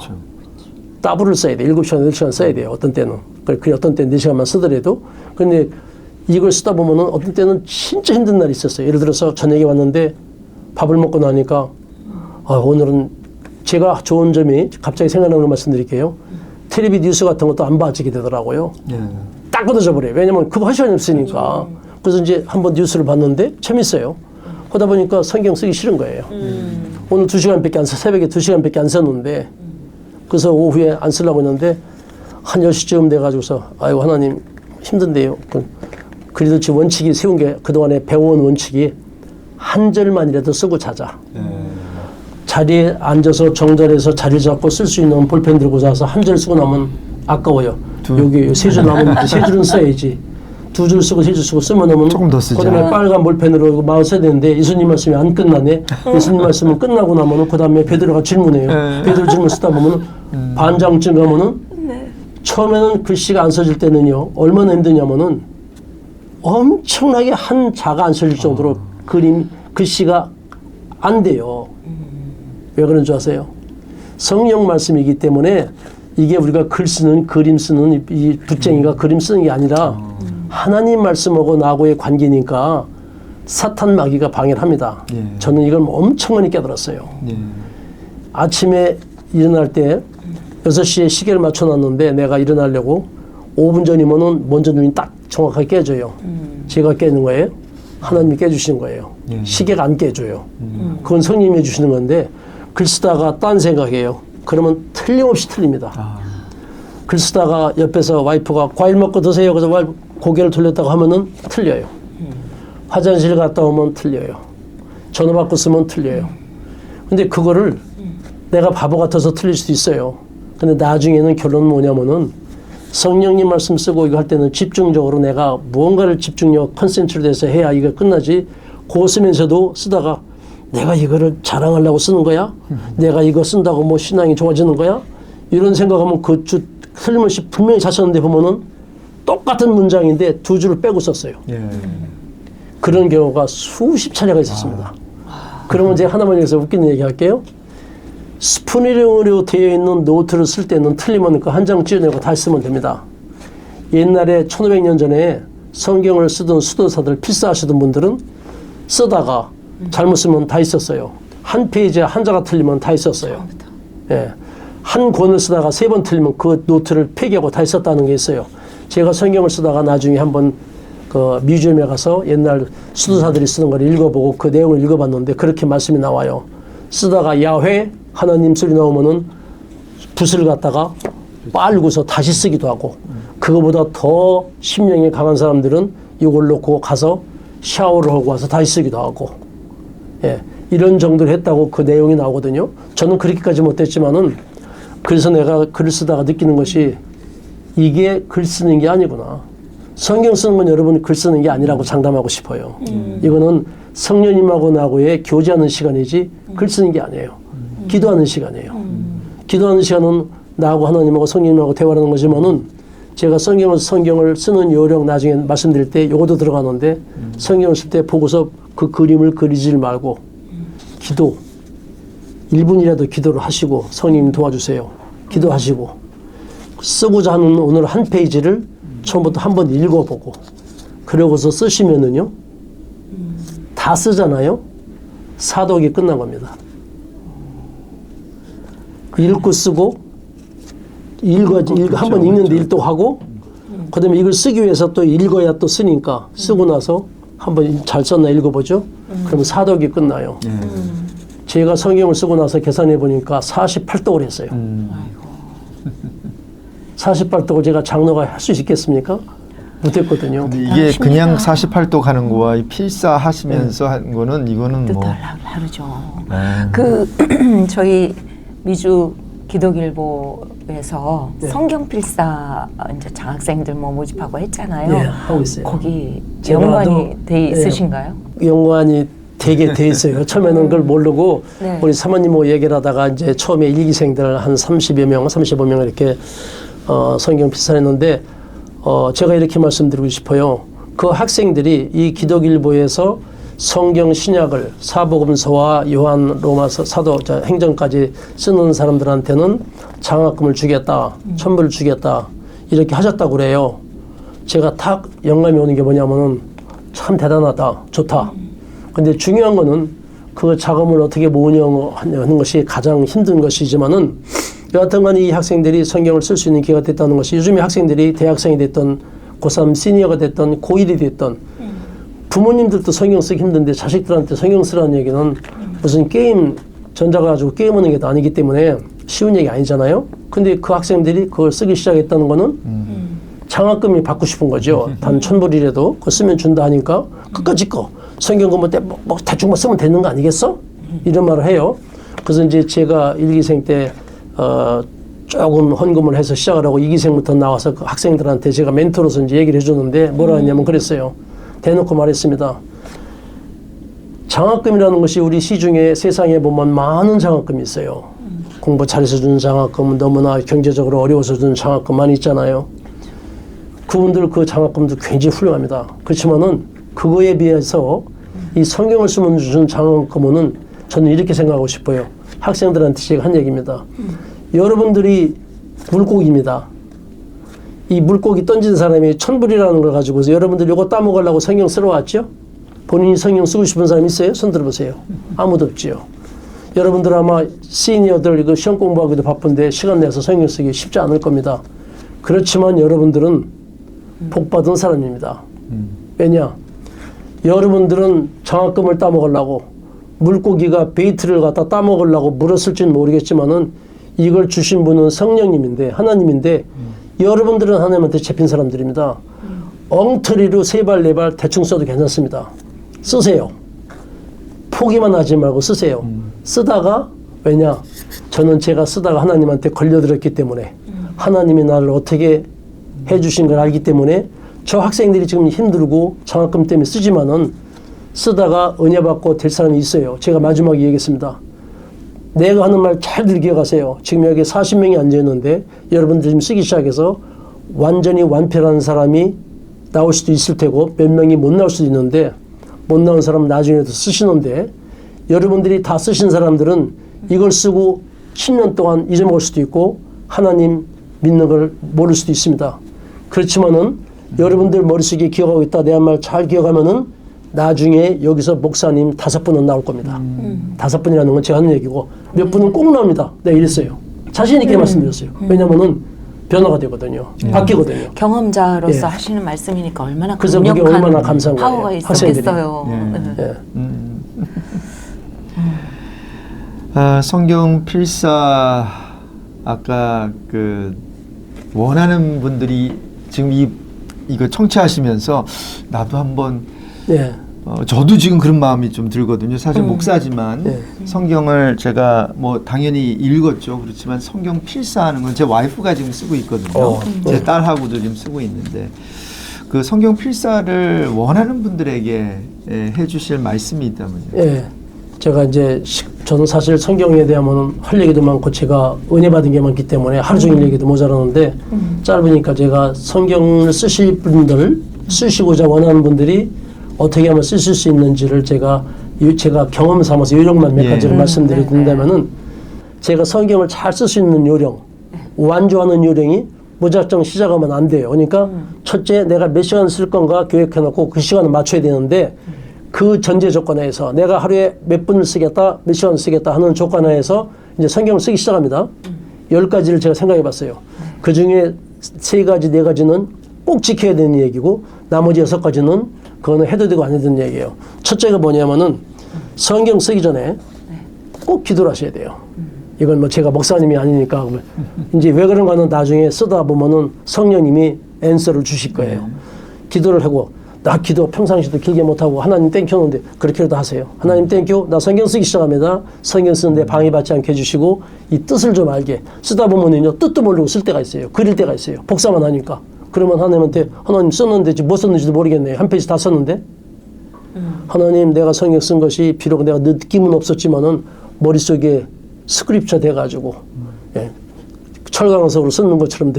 더블을 써야 돼. 7시간, 8시간 써야 돼요. 어떤 때는. 그래 어떤 때는 4시간만 쓰더라도. 근데 이걸 쓰다 보면은 어떤 때는 진짜 힘든 날이 있었어요. 예를 들어서 저녁에 왔는데 밥을 먹고 나니까 오늘은 제가 좋은 점이 갑자기 생각나는 걸 말씀드릴게요. 텔레비 뉴스 같은 것도 안 봐지게 되더라고요. 예. 딱 끊어져 버려요. 왜냐면 그거 할 시간이 없으니까. 그래서 이제 한번 뉴스를 봤는데 재밌어요. 하다 보니까 성경 쓰기 싫은 거예요. 오늘 2시간밖에 안 써, 새벽에 2시간밖에 안 썼는데, 그래서 오후에 안 쓰려고 했는데, 한 10시쯤 돼가지고서, 아이고, 하나님, 힘든데요. 그래도 지금 원칙이 세운 게, 그동안에 배워온 원칙이 한 절만이라도 쓰고 자자. 자리에 앉아서 정절해서 자리를 잡고 쓸 수 있는 볼펜 들고 자서 한 줄 쓰고 나면 아까워요. 여기 3줄 남았는데 3줄은 써야지. 2줄 쓰고 3줄 쓰고 쓰면 나면 조금 더 쓰자. 그다음에 빨간 볼펜으로 마을 써야 되는데 예수님 말씀이 안 끝나네. 예수님 말씀은 끝나고 나면은 그다음에 베드로가 질문해요. 베드로 질문 쓰다 보면은 반장쯤 가면은 처음에는 글씨가 안 써질 때는요 얼마나 힘드냐면은 엄청나게 한 자가 안 써질 정도로 글씨가 안 돼요. 왜 그런 줄 아세요? 성령 말씀이기 때문에 이게 우리가 글 쓰는, 그림 쓰는 이 붓쟁이가 그림 쓰는 게 아니라 하나님 말씀하고 나하고의 관계니까 사탄 마귀가 방해를 합니다. 예. 저는 이걸 엄청 많이 깨달았어요. 예. 아침에 일어날 때 6시에 시계를 맞춰놨는데 내가 일어나려고 5분 전이면은 먼저 눈이 딱 정확하게 깨져요. 제가 깨는 거예요. 하나님이 깨주시는 거예요. 예. 시계가 안 깨져요. 그건 성령이 해주시는 건데 글 쓰다가 딴 생각해요. 그러면 틀림없이 틀립니다. 글 쓰다가 옆에서 와이프가 과일 먹고 드세요. 그래서 고개를 돌렸다고 하면은 틀려요. 화장실 갔다 오면 틀려요. 전화 받고 쓰면 틀려요. 근데 그거를 내가 바보 같아서 틀릴 수도 있어요. 근데 나중에는 결론은 뭐냐면은 성령님 말씀 쓰고 이거 할 때는 집중적으로 내가 무언가를 집중력 컨센트레이트해서 해야 이거 끝나지. 그거 쓰면서도 쓰다가 내가 이거를 자랑하려고 쓰는 거야? 내가 이거 쓴다고 뭐 신앙이 좋아지는 거야? 이런 생각하면 그 주 틀림없이 분명히 잘 썼는데 보면은 똑같은 문장인데 2줄을 빼고 썼어요. 예. 그런 경우가 수십 차례가 있었습니다. 그러면 제가 하나만 여기서 웃기는 얘기 할게요. 스푼으로 되어 있는 노트를 쓸 때는 틀리면 그 한 장 찢어내고 다시 쓰면 됩니다. 옛날에 1500년 전에 성경을 쓰던 수도사들 필사하시던 분들은 쓰다가 잘못 쓰면 다 있었어요. 한 페이지에 한자가 틀리면 다 있었어요. 예. 한 권을 쓰다가 3번 틀리면 그 노트를 폐기하고 다 있었다는 게 있어요. 제가 성경을 쓰다가 나중에 한번 그 뮤지엄에 가서 옛날 수도사들이 쓰는 걸 읽어보고 그 내용을 읽어봤는데 그렇게 말씀이 나와요. 쓰다가 야훼 하나님 소리 나오면은 붓을 갖다가 빨고서 다시 쓰기도 하고 그거보다 더 심령이 강한 사람들은 이걸 놓고 가서 샤워를 하고 와서 다시 쓰기도 하고 예, 이런 정도를 했다고 그 내용이 나오거든요. 저는 그렇게까지 못했지만은 그래서 내가 글을 쓰다가 느끼는 것이 이게 글 쓰는 게 아니구나. 성경 쓰는 건 여러분 글 쓰는 게 아니라고 장담하고 싶어요. 이거는 성령님하고 나하고의 교제하는 시간이지 글 쓰는 게 아니에요. 기도하는 시간이에요. 기도하는 시간은 나하고 하나님하고 성령님하고 대화하는 거지만은 제가 성경을 쓰는 요령 나중에 말씀드릴 때 요것도 들어가는데 성경을 쓸 때 보고서 그 그림을 그리질 말고 기도 1분이라도 기도를 하시고 성령님 도와주세요. 기도하시고 쓰고자 하는 오늘 한 페이지를 처음부터 한번 읽어보고 그러고서 쓰시면은요 다 쓰잖아요. 사독이 끝난 겁니다. 읽고 쓰고 한번 읽는데 읽도 하고 그 다음에 이걸 쓰기 위해서 또 읽어야 또 쓰니까 쓰고 나서 한번 잘 썼나 읽어보죠. 그러면 사독이 끝나요. 제가 성경을 쓰고 나서 계산해 보니까 48독을 했어요. 48독을 제가 장로가 할 수 있겠습니까? 못했거든요. 근데 이게 그냥 48독 하는 거와 이 필사 하시면서 하는 거는 이거는 뭐 다르죠. 그 저희 미주 기독일보에서 성경 필사 이제 장학생들 뭐 모집하고 했잖아요. 네, 하고 있어요. 거기 연관이 돼 있으신가요? 연관이 되게 돼 있어요. 처음에는 그걸 모르고 네. 우리 사모님하고 얘기를 하다가 이제 처음에 일기생들 한 30여 명, 35명 이렇게 성경 필사를 했는데 제가 이렇게 말씀드리고 싶어요. 그 학생들이 이 기독일보에서 성경 신약을 사복음서와 요한 로마서 사도 행전까지 쓰는 사람들한테는 장학금을 주겠다, 천불을 주겠다 이렇게 하셨다고 그래요. 제가 탁 영감이 오는 게 뭐냐면은 참 대단하다, 좋다. 근데 중요한 거는 그 자금을 어떻게 모으냐는 것이 가장 힘든 것이지만은 여하튼간 이 학생들이 성경을 쓸 수 있는 기회가 됐다는 것이 요즘에 학생들이 대학생이 됐던 고3 시니어가 됐던 고1이 됐던 부모님들도 성경 쓰기 힘든데 자식들한테 성경 쓰라는 얘기는 무슨 게임 전자가지고 게임하는 게 아니기 때문에 쉬운 얘기 아니잖아요. 근데 그 학생들이 그걸 쓰기 시작했다는 거는 장학금이 받고 싶은 거죠. 단 1,000불이라도 그거 쓰면 준다 하니까 끝까지 거 성경 뭐 대충 쓰면 되는 거 아니겠어? 이런 말을 해요. 그래서 이제 제가 1기생 때 조금 헌금을 해서 시작을 하고 2기생부터 나와서 그 학생들한테 제가 멘토로서 이제 얘기를 해주는데 뭐라 했냐면 그랬어요. 대놓고 말했습니다. 장학금이라는 것이 우리 시중에 세상에 보면 많은 장학금이 있어요. 공부 잘해서 주는 장학금, 너무나 경제적으로 어려워서 주는 장학금 많이 있잖아요. 그분들 그 장학금도 굉장히 훌륭합니다. 그렇지만은 그거에 비해서 이 성경을 쓰면 주는 장학금은 저는 이렇게 생각하고 싶어요. 학생들한테 제가 한 얘기입니다. 여러분들이 물고기입니다. 이 물고기 던진 사람이 1,000불이라는 걸 가지고서 여러분들 이거 따먹으려고 성경 쓰러 왔죠? 본인이 성경 쓰고 싶은 사람 있어요? 손 들어보세요. 아무도 없지요. 여러분들 아마 시니어들 이거 시험 공부하기도 바쁜데 시간 내서 성경 쓰기 쉽지 않을 겁니다. 그렇지만 여러분들은 복 받은 사람입니다. 왜냐? 여러분들은 장학금을 따먹으려고 물고기가 베이트를 갖다 따먹으려고 물었을지는 모르겠지만은 이걸 주신 분은 성령님인데 하나님인데 여러분들은 하나님한테 잡힌 사람들입니다. 엉터리로 3발 4발 대충 써도 괜찮습니다. 쓰세요. 포기만 하지 말고 쓰세요. 쓰다가 왜냐? 저는 제가 쓰다가 하나님한테 걸려들었기 때문에 하나님이 나를 어떻게 해주신 걸 알기 때문에 저 학생들이 지금 힘들고 장학금 때문에 쓰지만은 쓰다가 은혜 받고 될 사람이 있어요. 제가 마지막에 얘기했습니다. 내가 하는 말 잘들 기억하세요. 지금 여기 40명이 앉아있는데 여러분들 지금 쓰기 시작해서 완전히 완패라는 사람이 나올 수도 있을 테고 몇 명이 못 나올 수도 있는데 못 나온 사람은 나중에도 쓰시는데 여러분들이 다 쓰신 사람들은 이걸 쓰고 10년 동안 잊어먹을 수도 있고 하나님 믿는 걸 모를 수도 있습니다. 그렇지만은 여러분들 머릿속에 기억하고 있다 내 한 말 잘 기억하면은 나중에 여기서 목사님 5분은 나올 겁니다. 5분이라는 건 제가 하는 얘기고 몇 분은 꼭 나옵니다. 내가 이랬어요. 자신 있게 말씀드렸어요. 왜냐면은 변화가 되거든요. 바뀌거든요. 경험자로서 예. 하시는 말씀이니까 얼마나 그래서 그게 강력한 얼마나 감사한 파워가 거예요. 있었겠어요. 예. 성경 필사 아까 그 원하는 분들이 지금 이거 청취하시면서 나도 한번 예. 저도 지금 그런 마음이 좀 들거든요. 사실 목사지만 성경을 제가 뭐 당연히 읽었죠. 그렇지만 성경 필사하는 건 제 와이프가 지금 쓰고 있거든요. 제 딸하고도 지금 쓰고 있는데 그 성경 필사를 원하는 분들에게 해주실 말씀이 있다면요. 예. 제가 이제 저는 사실 성경에 대하면 할 얘기도 많고 제가 은혜 받은 게 많기 때문에 하루 종일 얘기도 모자라는데 짧으니까 제가 성경을 쓰실 분들 쓰시고자 원하는 분들이 어떻게 하면 쓰실 수 있는지를 제가 경험 삼아서 요령만 몇 가지를 말씀드린다면은 제가 성경을 잘 쓸 수 있는 요령, 완주하는 요령이 무작정 시작하면 안 돼요. 그러니까 첫째 내가 몇 시간 쓸 건가 계획해놓고 그 시간을 맞춰야 되는데 그 전제 조건하에서 내가 하루에 몇 분을 쓰겠다, 몇 시간을 쓰겠다 하는 조건하에서 이제 성경을 쓰기 시작합니다. 10가지를 제가 생각해 봤어요. 그 중에 3가지, 4가지는 꼭 지켜야 되는 얘기고 나머지 6가지는 그거는 해도 되고 안 해도 되는 얘기예요. 첫째가 뭐냐면은 성경 쓰기 전에 꼭 기도를 하셔야 돼요. 이건 뭐 제가 목사님이 아니니까 이제 왜 그런가는 나중에 쓰다 보면은 성령님이 앤서를 주실 거예요. 기도를 하고 나 기도 평상시도 길게 못하고 하나님 땡큐는데 그렇게라도 하세요. 하나님 땡큐 나 성경 쓰기 시작합니다. 성경 쓰는데 방해받지 않게 해주시고 이 뜻을 좀 알게 쓰다 보면은요 뜻도 모르고 쓸 때가 있어요. 그릴 때가 있어요. 복사만 하니까. 그러면 하나님한테 하나님 썼는데 뭐 썼는지도 모르겠네요. 한 페이지 다 썼는데 하나님 내가 성경 쓴 것이 비록 내가 느낌은 없었지만은 머릿속에 스크립처 돼가지고 예, 철강석으로 쓰는 것처럼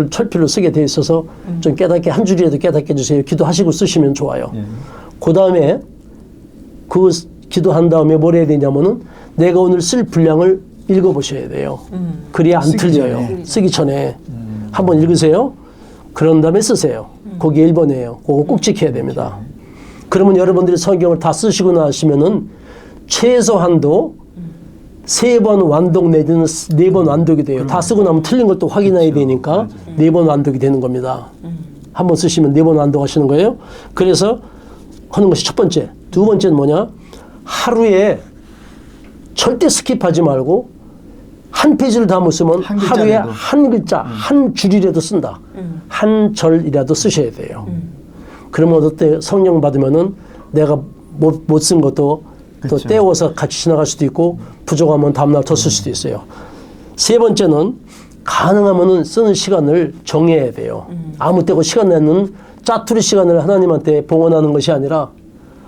철필로 쓰게 돼 있어서 좀 깨닫게 한 줄이라도 깨닫게 해주세요. 기도하시고 쓰시면 좋아요. 그 다음에 그 기도한 다음에 뭘 해야 되냐면은 내가 오늘 쓸 분량을 읽어보셔야 돼요. 그래야 안 틀려요. 쓰기 전에 한번 읽으세요. 그런 다음에 쓰세요. 거기 1번이에요. 그거 꼭 지켜야 됩니다. 그러면 여러분들이 성경을 다 쓰시고 나시면은 최소한도 3번 완독 내지는 4번 완독이 돼요. 다 쓰고 나면 틀린 걸 또 확인해야 되니까 4번 완독이 되는 겁니다. 한 번 쓰시면 4번 완독하시는 거예요. 그래서 하는 것이 첫 번째. 두 번째는 뭐냐? 하루에 절대 스킵하지 말고 한 페이지를 다 못 쓰면 하루에 한 글자, 한 줄이라도 쓴다. 한 절이라도 쓰셔야 돼요. 그러면 어때? 성령 받으면은 내가 못 쓴 것도 또 떼워서 같이 지나갈 수도 있고 부족하면 다음날 더 쓸 수도 있어요. 세 번째는 가능하면은 쓰는 시간을 정해야 돼요. 아무 때고 시간 내는 짜투리 시간을 하나님한테 봉헌하는 것이 아니라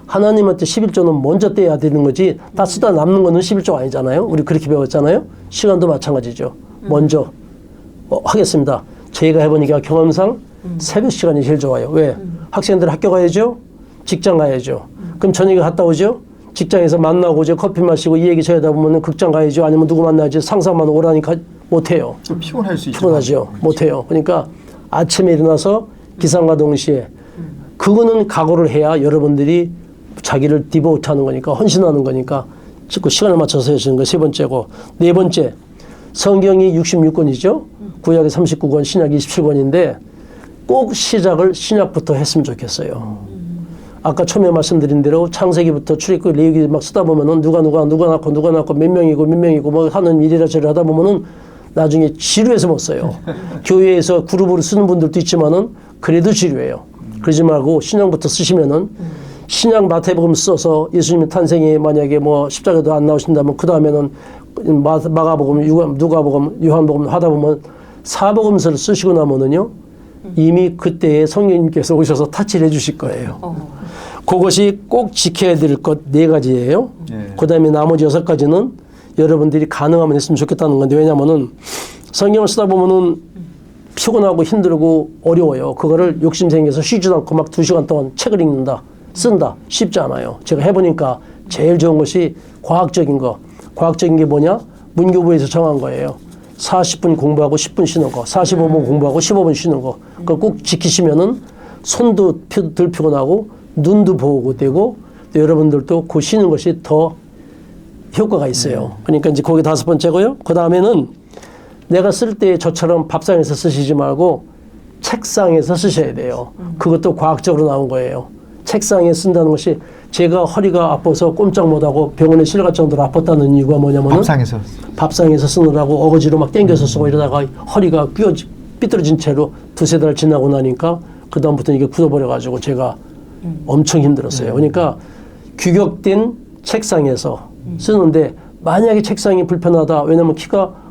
하나님한테 11조는 먼저 떼야 되는 거지 다 쓰다 남는 거는 11조 아니잖아요. 우리 그렇게 배웠잖아요. 시간도 마찬가지죠. 먼저 하겠습니다. 저희가 해보니까 경험상 새벽 시간이 제일 좋아요. 왜? 학생들 학교 가야죠. 직장 가야죠. 그럼 저녁에 갔다 오죠. 직장에서 만나고 이제 커피 마시고 이 얘기 저희다 보면 극장 가야죠. 아니면 누구 만나야지. 상사만 오라니까 못해요. 피곤할 수 있죠. 피곤하죠. 못해요. 그러니까 아침에 일어나서 기상과 동시에 그거는 각오를 해야 여러분들이 자기를 디보트하는 거니까 헌신하는 거니까 그 시간을 맞춰서 하시는 거 세 번째고 네 번째 성경이 66권이죠. 구약이 39권 신약이 27권인데 꼭 시작을 신약부터 했으면 좋겠어요. 아까 처음에 말씀드린 대로 창세기부터 출애굽 레위기 막 쓰다 보면은 누가 낳고 몇 명이고 뭐 하는 일이라 저리라 하다 보면은 나중에 지루해서 못 써요. 교회에서 그룹으로 쓰는 분들도 있지만은 그래도 지루해요. 그러지 말고 신약부터 쓰시면은 신약 마태복음 써서 예수님의 탄생이 만약에 뭐 십자가도 안 나오신다면 그 다음에는 마가복음, 누가복음, 요한복음 하다 보면 사복음서를 쓰시고 나면은요 이미 그때에 성령님께서 오셔서 타치를 해주실 거예요. 그것이 꼭 지켜야 될 것 4가지예요. 그 다음에 나머지 6가지는 여러분들이 가능하면 했으면 좋겠다는 건데 왜냐면은 성경을 쓰다 보면은 피곤하고 힘들고 어려워요. 그거를 욕심 생겨서 쉬지도 않고 막 2시간 동안 책을 읽는다. 쓴다. 쉽지 않아요. 제가 해보니까 제일 좋은 것이 과학적인 거. 과학적인 게 뭐냐? 문교부에서 정한 거예요. 40분 공부하고 10분 쉬는 거. 45분 공부하고 15분 쉬는 거. 그걸 꼭 지키시면은 손도 덜 피곤하고 눈도 보고 되고 또 여러분들도 그 쉬는 것이 더 효과가 있어요. 그러니까 이제 거기 5번째고요. 그 다음에는 내가 쓸 때 저처럼 밥상에서 쓰시지 말고 책상에서 쓰셔야 돼요. 그것도 과학적으로 나온 거예요. 책상에 쓴다는 것이 제가 허리가 아파서 꼼짝 못하고 병원에 실려갈 정도로 아팠다는 이유가 뭐냐면은 밥상에서 쓰느라고 어거지로 막 땡겨서 쓰고 이러다가 허리가 삐뚤어진 채로 2-3달 지나고 나니까 그 다음부터 이게 굳어버려가지고 제가 엄청 힘들었어요. 그러니까 규격된 책상에서 쓰는데 만약에 책상이 불편하다. 왜냐면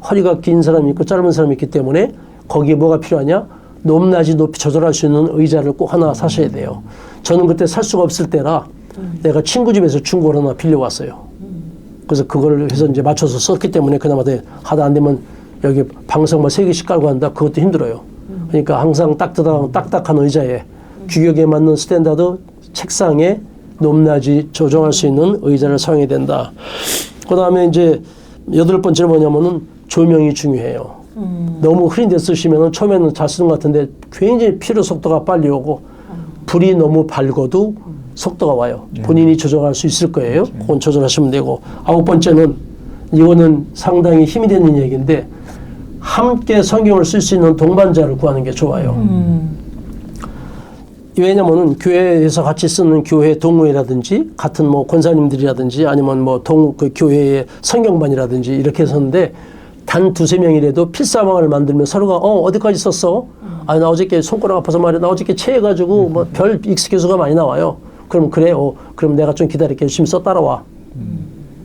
허리가 긴 사람이 있고 짧은 사람이 있기 때문에 거기에 뭐가 필요하냐? 높낮이 높이 조절할 수 있는 의자를 꼭 하나 사셔야 돼요. 저는 그때 살 수가 없을 때라 내가 친구 집에서 중고를 하나 빌려왔어요. 그래서 그걸 해서 이제 맞춰서 썼기 때문에 그나마 하다 안 되면 여기 방석만 3개씩 깔고 한다. 그것도 힘들어요. 그러니까 항상 딱딱한 의자에 규격에 맞는 스탠다드 책상에 높낮이 조정할 수 있는 의자를 사용해야 된다. 그 다음에 이제 8번째는 뭐냐면은 조명이 중요해요. 너무 흐린 데 쓰시면은 처음에는 잘 쓰는 것 같은데 굉장히 피로 속도가 빨리 오고 불이 너무 밝아도 속도가 와요. 본인이 조정할 수 있을 거예요. 그건 조절하시면 되고 9번째는 이거는 상당히 힘이 되는 얘기인데 함께 성경을 쓸 수 있는 동반자를 구하는 게 좋아요. 왜냐면은 교회에서 같이 쓰는 교회 동호회라든지 같은 뭐 권사님들이라든지 아니면 뭐 그 교회의 성경반이라든지 이렇게 했었는데 단 2-3명이라도 필사방을 만들면 서로가 어디까지 썼어? 아니 나 어저께 손가락 아파서 말이야. 나 어저께 체해가지고 뭐 별 익스큐즈가 많이 나와요. 그럼 그래 그럼 내가 좀 기다릴게. 열심히 써 따라와.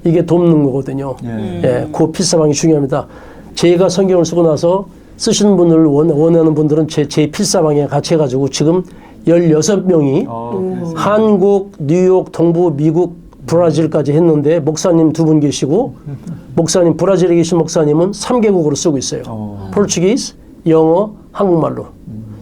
이게 돕는 거거든요. 예, 그 필사방이 중요합니다. 제가 성경을 쓰고 나서 쓰시는 분을 원하는 분들은 제 필사방에 같이 해가지고 지금 16명이 한국, 뉴욕, 동부, 미국, 브라질까지 했는데 목사님 2분 계시고 목사님 브라질에 계신 목사님은 3개국어로 쓰고 있어요. 포르투기스, 영어, 한국말로.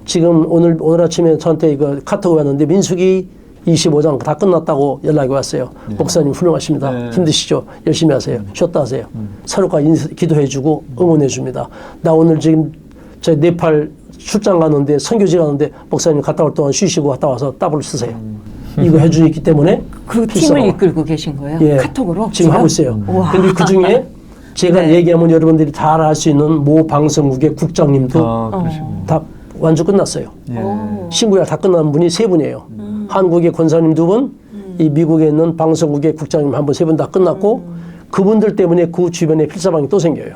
지금 오늘 아침에 저한테 이거 카톡이 왔는데 민수기 25장 다 끝났다고 연락이 왔어요. 목사님 훌륭하십니다. 힘드시죠? 열심히 하세요. 쉬었다 하세요. 서로가 기도해주고 응원해줍니다. 나 오늘 지금 저 네팔 출장 가는데 선교지 가는데 목사님 갔다 올 동안 쉬시고 갔다 와서 따블 쓰세요. 이거 해주기 때문에 그 필사방. 팀을 이끌고 계신 거예요? 예, 카톡으로? 지금 하고 있어요. 우와. 근데 그 중에 제가 네. 얘기하면 여러분들이 다 알 수 있는 모 방송국의 국장님도 그러시군요. 다 완주 끝났어요. 예. 오. 신구약 다 끝난 분이 3분이에요. 한국의 권사님 2분, 이 미국에 있는 방송국의 국장님 1분, 3분 다 끝났고 그분들 때문에 그 주변에 필사방이 또 생겨요.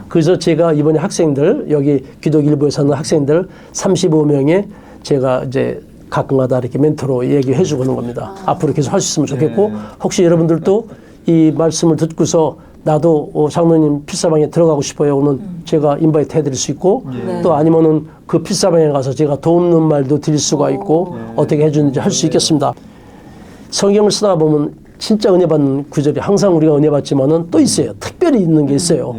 그래서 제가 이번에 학생들, 여기 기독일보에 사는 학생들 35명에 제가 이제 가끔가다 이렇게 멘토로 얘기해 주고 하는 겁니다. 앞으로 계속 할 수 있으면 좋겠고, 혹시 여러분들도 이 말씀을 듣고서 나도 장로님 필사방에 들어가고 싶어요. 그러면 제가 인바이트 해드릴 수 있고, 또 아니면은 그 필사방에 가서 제가 도움는 말도 드릴 수가 있고, 어떻게 해주는지 할 수 있겠습니다. 성경을 쓰다 보면 진짜 은혜 받는 구절이 항상 우리가 은혜 받지만은 또 있어요. 특별히 있는 게 있어요.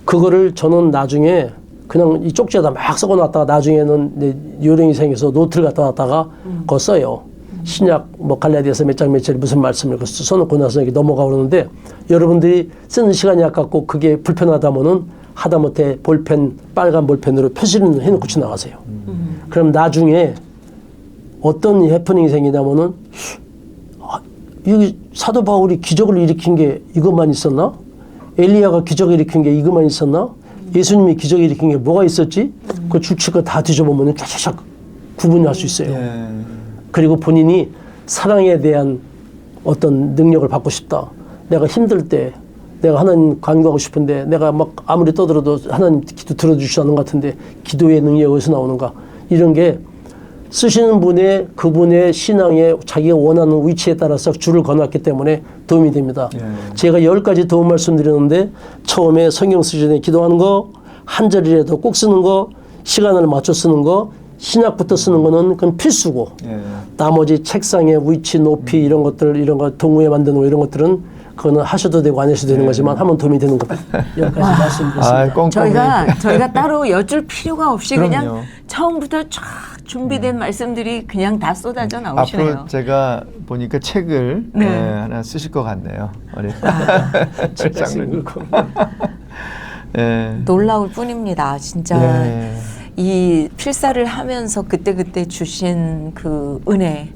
그거를 저는 나중에 그냥 이 쪽지에다 막 써놨다가 나중에는 요령이 생겨서 노트를 갖다 놨다가 그거 써요. 신약 뭐 갈라디아서 몇 장 며칠 무슨 말씀을 써놓고 나서 이렇게 넘어가 오는데 여러분들이 쓰는 시간이 아깝고 그게 불편하다면은 하다못해 볼펜 빨간 볼펜으로 표시를 해놓고 지나가세요. 그럼 나중에 어떤 해프닝이 생기냐면은 여기 사도 바울이 기적을 일으킨 게 이것만 있었나? 엘리야가 기적을 일으킨 게 이것만 있었나? 예수님이 기적을 일으킨 게 뭐가 있었지? 그 줄치가 다 뒤져보면 쫙쫙 구분이 할 수 있어요. 예. 그리고 본인이 사랑에 대한 어떤 능력을 받고 싶다. 내가 힘들 때 내가 하나님 간구하고 싶은데 내가 막 아무리 떠들어도 하나님 기도 들어주시지 않는 것 같은데 기도의 능력이 어디서 나오는가? 이런 게 쓰시는 분의 그분의 신앙에 자기가 원하는 위치에 따라서 줄을 거놨기 때문에 도움이 됩니다. 제가 10가지 도움 말씀드렸는데 처음에 성경 쓰기 전에 기도하는 거, 한 절이라도 꼭 쓰는 거, 시간을 맞춰 쓰는 거, 신약부터 쓰는 거는 그건 필수고 나머지 책상의 위치, 높이 이런 것들, 이런 거 동호회 만드는 거 이런 것들은 그거는 하셔도 되고 안 하셔도 되는 거지만 하면 도움이 되는 겁니다. 여기까지 말씀드렸습니다. 저희가 따로 여쭐 필요가 없이 그럼요. 그냥 처음부터 쫙 준비된 말씀들이 그냥 다 쏟아져 나오시네요. 앞으로 제가 보니까 책을 네. 하나 쓰실 것 같네요. 제가 쓰는 거. 예. 놀라울 뿐입니다. 진짜 예. 이 필사를 하면서 그때그때 주신 그 은혜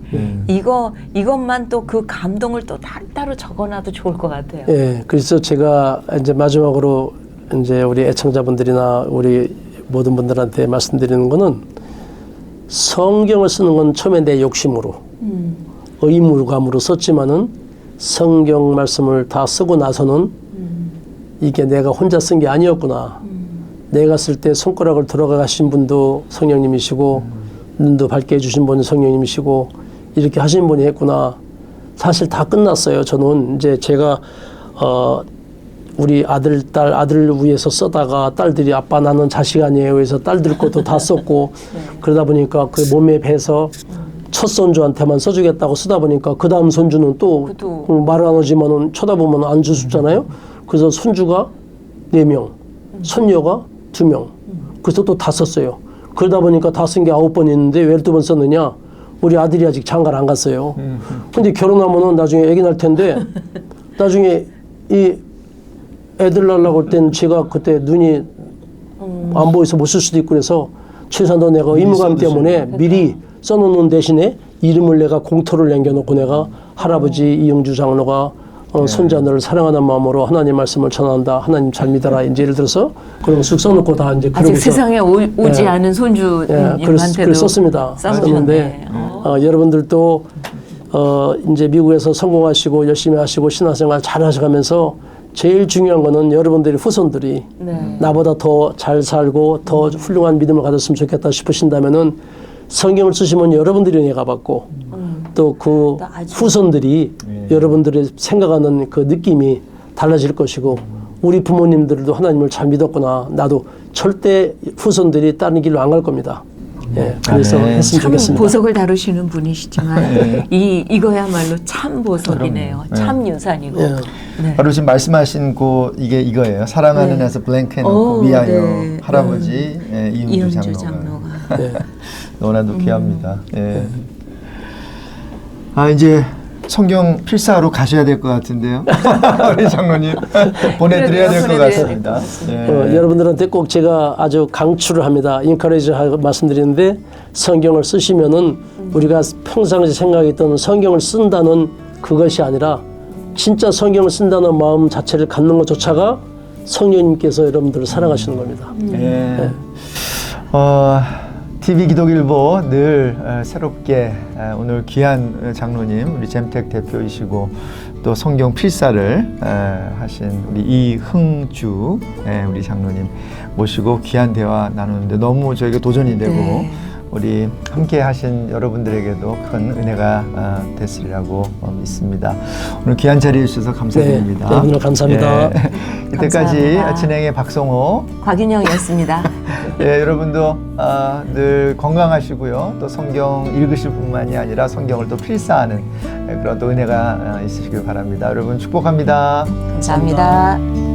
이것만 또 그 감동을 또 따로 적어놔도 좋을 것 같아요. 예, 그래서 제가 이제 마지막으로 이제 우리 애청자분들이나 우리 모든 분들한테 말씀드리는 거는 성경을 쓰는 건 처음에 내 욕심으로 의무감으로 썼지만은 성경 말씀을 다 쓰고 나서는 이게 내가 혼자 쓴 게 아니었구나. 내가 쓸 때 손가락을 들어가신 분도 성령님이시고 눈도 밝게 해주신 분은 성령님이시고 이렇게 하신 분이 했구나. 사실 다 끝났어요. 저는 이제 제가 우리 아들, 딸, 아들을 위해서 쓰다가 딸들이 아빠 나는 자식 아니에요 해서 딸들 것도 다 썼고 그러다 보니까 그 몸에 배서 첫 손주한테만 써주겠다고 쓰다 보니까 그 다음 손주는 또 말 안 하지만은 쳐다보면 안 주잖아요. 그래서 손주가 4명, 손녀가 2명. 그래서 또 다 썼어요. 그러다 보니까 다 쓴 게 9번 있는데 왜 12번 썼느냐? 우리 아들이 아직 장가를 안 갔어요. 근데 결혼하면은 나중에 애기 날 텐데 나중에 이 애들 낳으려고 할 때는 제가 그때 눈이 안 보여서 못 쓸 수도 있고 그래서 최소한도 내가 의무감 때문에 미리 써놓는 대신에 이름을 내가 공터를 남겨놓고 내가 할아버지 이영주 장로가 손자들을 사랑하는 마음으로 하나님 말씀을 전한다. 하나님 잘 믿어라. 이제 예를 들어서 그런 쑥 써놓고 다 이제 아직 세상에 오지 않은 손주님한테도 글 썼습니다. 썼는데 여러분들도 이제 미국에서 성공하시고 열심히 하시고 신앙생활 잘 하셔가면서 제일 중요한 거는 여러분들이 후손들이 나보다 더 잘 살고 더 훌륭한 믿음을 가졌으면 좋겠다 싶으신다면은 성경을 쓰시면 여러분들이 은혜가 받고 또 그 후손들이 여러분들의 생각하는 그 느낌이 달라질 것이고 우리 부모님들도 하나님을 잘 믿었구나. 나도 절대 후손들이 다른 길로 안 갈 겁니다. 예, 그래서 했으면 참 좋겠습니다. 보석을 다루시는 분이시지만 이거야말로 참 보석이네요. 참 유산이고. 바로 지금 말씀하신 이게 이거예요. 사랑하는 에서 블랭크 해놓고 위하여 할아버지 이영주 장로가. 너무나도 귀합니다. 이제 성경 필사로 가셔야 될 것 같은데요. 우리 장로님 보내드려야 될 것 같습니다. 예. 여러분들한테 꼭 제가 아주 강추를 합니다. 인커레이지 하고 말씀드리는데 성경을 쓰시면은 우리가 평상시 생각했던 성경을 쓴다는 그것이 아니라 진짜 성경을 쓴다는 마음 자체를 갖는 것조차가 성령님께서 여러분들을 사랑하시는 겁니다. 예. TV 기독일보 늘 새롭게 오늘 귀한 장로님, 우리 잼택 대표이시고 또 성경 필사를 하신 우리 이흥주 우리 장로님 모시고 귀한 대화 나누는데 너무 저에게 도전이 되고 네. 우리 함께 하신 여러분들에게도 큰 은혜가 됐으리라고 믿습니다. 오늘 귀한 자리에 주셔서 감사드립니다. 네, 여러분들 감사합니다. 예. 이때까지 감사합니다. 진행의 박성호, 곽윤영이었습니다. 예, 여러분도 늘 건강하시고요. 또 성경 읽으실 뿐만이 아니라 성경을 또 필사하는 그런 또 은혜가 있으시길 바랍니다. 여러분 축복합니다. 감사합니다.